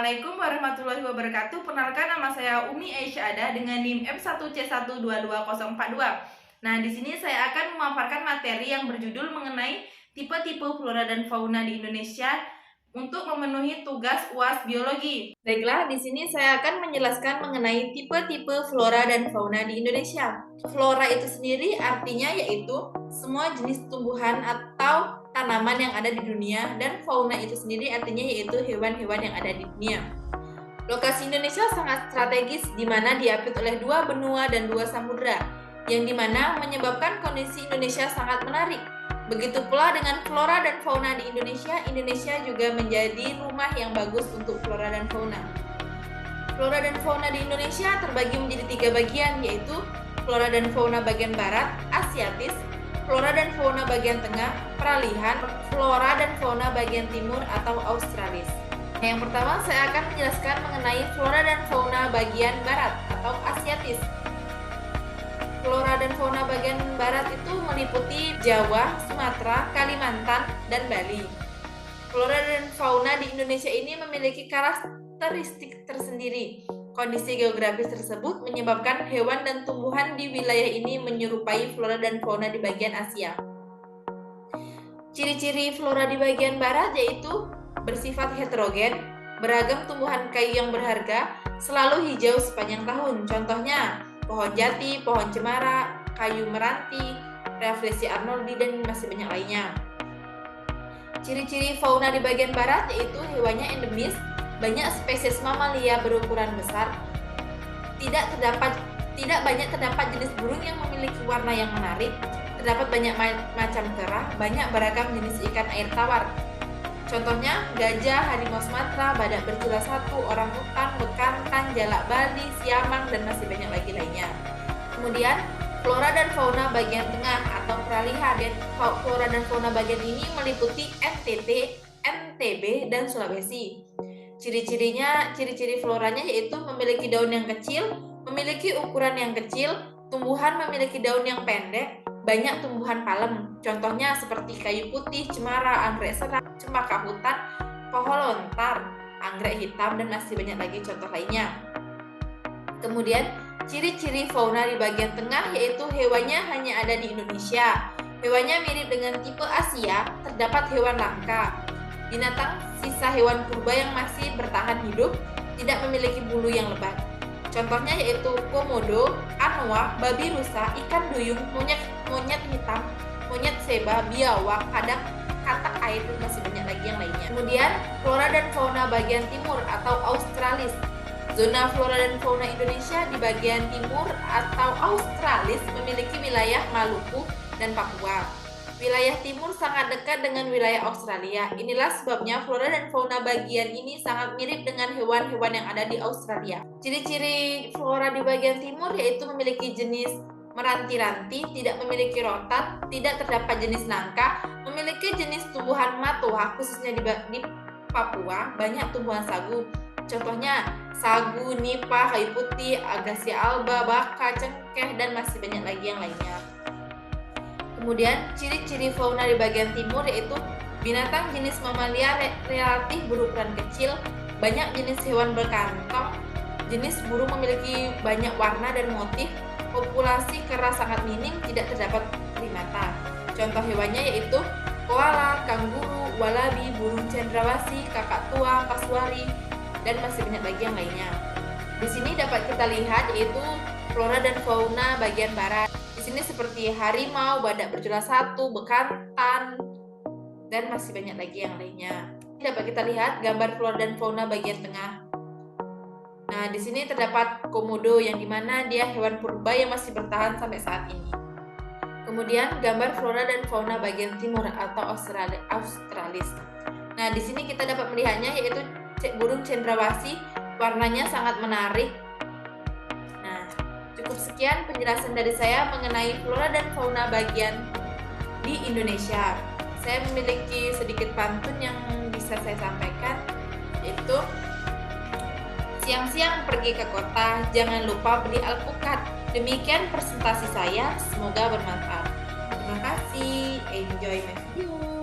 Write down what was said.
Assalamualaikum warahmatullahi wabarakatuh. Perkenalkan, nama saya Umi Aisyada dengan NIM M1C122042. Nah, di sini saya akan memaparkan materi yang berjudul mengenai tipe-tipe flora dan fauna di Indonesia untuk memenuhi tugas UAS biologi. Baiklah, di sini saya akan menjelaskan mengenai tipe-tipe flora dan fauna di Indonesia. Flora itu sendiri artinya yaitu semua jenis tumbuhan atau tanaman yang ada di dunia, dan fauna itu sendiri artinya yaitu hewan-hewan yang ada di dunia. Lokasi Indonesia sangat strategis di mana diapit oleh 2 benua dan 2 samudra, yang dimana menyebabkan kondisi Indonesia sangat menarik. Begitu pula dengan flora dan fauna di Indonesia, Indonesia juga menjadi rumah yang bagus untuk flora dan fauna. Flora dan fauna di Indonesia terbagi menjadi 3 bagian, yaitu flora dan fauna bagian barat, Asiatis, flora dan fauna bagian tengah, peralihan, flora dan fauna bagian timur atau Australis. Yang pertama, saya akan menjelaskan mengenai flora dan fauna bagian barat atau Asiatis. Flora dan fauna bagian barat itu meliputi Jawa, Sumatera, Kalimantan, dan Bali. Flora dan fauna di Indonesia ini memiliki karakteristik tersendiri. Kondisi geografis tersebut menyebabkan hewan dan tumbuhan di wilayah ini menyerupai flora dan fauna di bagian Asia. Ciri-ciri flora di bagian barat yaitu bersifat heterogen, beragam tumbuhan kayu yang berharga, selalu hijau sepanjang tahun. Contohnya, pohon jati, pohon cemara, kayu meranti, Rafflesia arnoldi, dan masih banyak lainnya. Ciri-ciri fauna di bagian barat yaitu hewannya endemis, banyak spesies mamalia berukuran besar, tidak banyak terdapat jenis burung yang memiliki warna yang menarik, terdapat banyak macam kera, banyak beragam jenis ikan air tawar. Contohnya gajah, harimau Sumatera, badak bercula satu, orang hutan, bekantan, jalak Bali, siamang, dan masih banyak lagi lainnya. Kemudian flora dan fauna bagian tengah atau peralihan. Flora dan fauna bagian ini meliputi NTT, NTB, dan Sulawesi. Ciri-ciri floranya yaitu memiliki daun yang kecil, memiliki ukuran yang kecil, tumbuhan memiliki daun yang pendek, banyak tumbuhan palem. Contohnya seperti kayu putih, cemara, anggrek serak, cempaka hutan, pohon lontar, anggrek hitam, dan masih banyak lagi contoh lainnya. Kemudian ciri-ciri fauna di bagian tengah yaitu hewannya hanya ada di Indonesia. Hewannya mirip dengan tipe Asia, terdapat hewan langka. Binatang sisa hewan purba yang masih bertahan hidup, tidak memiliki bulu yang lebat. Contohnya yaitu komodo, anoa, babi rusa, ikan duyung, monyet hitam, monyet seba, biawak, kadang katak air, dan masih banyak lagi yang lainnya. Kemudian flora dan fauna bagian timur atau Australis. Zona flora dan fauna Indonesia di bagian timur atau Australis memiliki wilayah Maluku dan Papua. Wilayah timur sangat dekat dengan wilayah Australia. Inilah sebabnya flora dan fauna bagian ini sangat mirip dengan hewan-hewan yang ada di Australia. Ciri-ciri flora di bagian timur yaitu memiliki jenis meranti-ranti, tidak memiliki rotan, tidak terdapat jenis nangka, memiliki jenis tumbuhan matoa khususnya di Papua, banyak tumbuhan sagu. Contohnya sagu, nipa, kayu putih, agasia alba, baka, cengkeh, dan masih banyak lagi yang lainnya. Kemudian ciri-ciri fauna di bagian timur yaitu binatang jenis mamalia relatif berukuran kecil, banyak jenis hewan berkantong, jenis burung memiliki banyak warna dan motif, populasi kera sangat minim, tidak terdapat primata. Contoh hewannya yaitu koala, kanguru, walabi, burung cendrawasih, kakak tua, kasuari, dan masih banyak lagi yang lainnya. Di sini dapat kita lihat yaitu flora dan fauna bagian barat. Di sini seperti harimau, badak bercula satu, bekantan, dan masih banyak lagi yang lainnya. Dapat kita lihat gambar flora dan fauna bagian tengah. Nah, di sini terdapat komodo yang dimana dia hewan purba yang masih bertahan sampai saat ini. Kemudian gambar flora dan fauna bagian timur atau Australis. Nah, di sini kita dapat melihatnya yaitu burung cendrawasih, warnanya sangat menarik. Cukup sekian penjelasan dari saya mengenai flora dan fauna bagian di Indonesia. Saya memiliki sedikit pantun yang bisa saya sampaikan, yaitu siang-siang pergi ke kota, jangan lupa beli alpukat. Demikian presentasi saya, semoga bermanfaat. Terima kasih, enjoy my video.